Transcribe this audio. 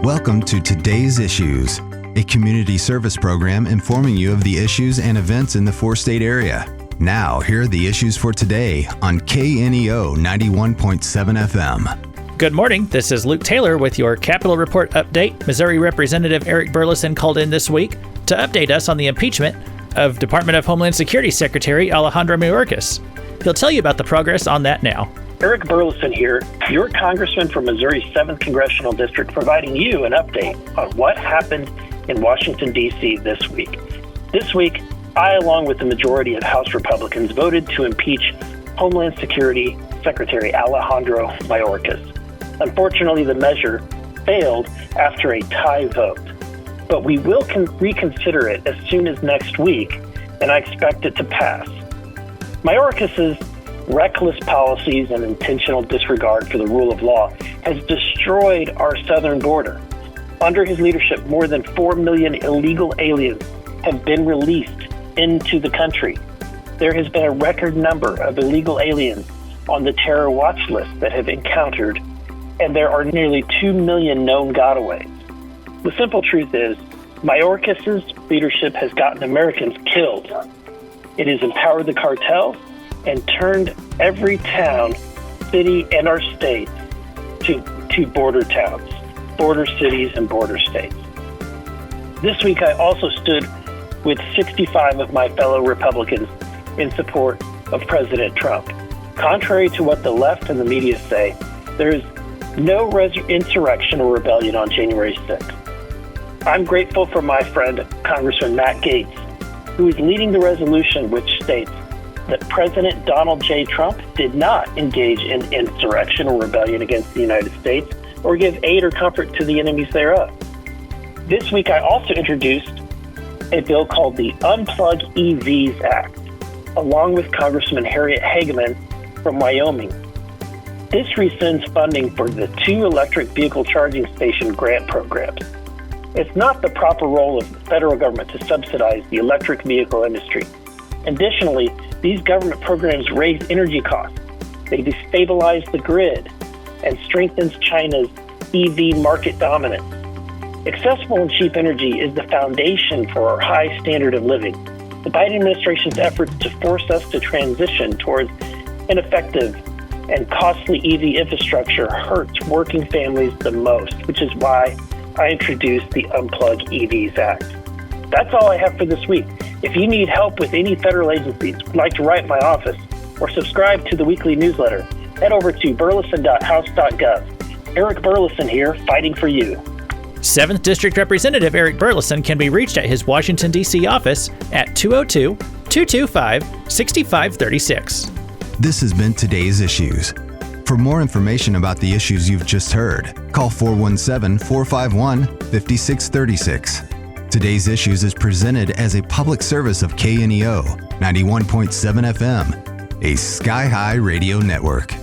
Welcome to Today's Issues, a community service program informing you of the issues and events in the four-state area. Now, here are the issues for today on KNEO 91.7 FM. Good morning. This is Luke Taylor with your Capitol Report update. Missouri Representative Eric Burlison called in this week to update us on the impeachment of Department of Homeland Security Secretary Alejandro Mayorkas. He'll tell you about the progress on that now. Eric Burlison here, your congressman from Missouri's 7th Congressional District, providing you an update on what happened in Washington, D.C. this week. This week, I, along with the majority of House Republicans, voted to impeach Homeland Security Secretary Alejandro Mayorkas. Unfortunately, the measure failed after a tie vote, but we will reconsider it as soon as next week, and I expect it to pass. Mayorkas's reckless policies and intentional disregard for the rule of law has destroyed our southern border. Under his leadership, more than 4 million illegal aliens have been released into the country. There has been a record number of illegal aliens on the terror watch list that have encountered, and there are nearly 2 million known gotaways. The simple truth is, Mayorkas's leadership has gotten Americans killed. It has empowered the cartels and turned every town, city, and our state to border towns, border cities, and border states. This week, I also stood with 65 of my fellow Republicans in support of President Trump. Contrary to what the left and the media say, there is no insurrection or rebellion on January 6th. I'm grateful for my friend, Congressman Matt Gaetz, who is leading the resolution which states that President Donald J. Trump did not engage in insurrection or rebellion against the United States or give aid or comfort to the enemies thereof. This week, I also introduced a bill called the Unplug EVs Act, along with Congressman Harriet Hageman from Wyoming. This rescinds funding for the 2 electric vehicle charging station grant programs. It's not the proper role of the federal government to subsidize the electric vehicle industry. Additionally, these government programs raise energy costs. They destabilize the grid and strengthens China's EV market dominance. Accessible and cheap energy is the foundation for our high standard of living. The Biden administration's efforts to force us to transition towards ineffective and costly EV infrastructure hurts working families the most, which is why I introduced the Unplug EVs Act. That's all I have for this week. If you need help with any federal agencies, would like to write my office, or subscribe to the weekly newsletter, head over to burlison.house.gov. Eric Burlison here, fighting for you. 7th District Representative Eric Burlison can be reached at his Washington, D.C. office at 202-225-6536. This has been Today's Issues. For more information about the issues you've just heard, call 417-451-5636. Today's Issues is presented as a public service of KNEO 91.7 FM, a Sky High radio network.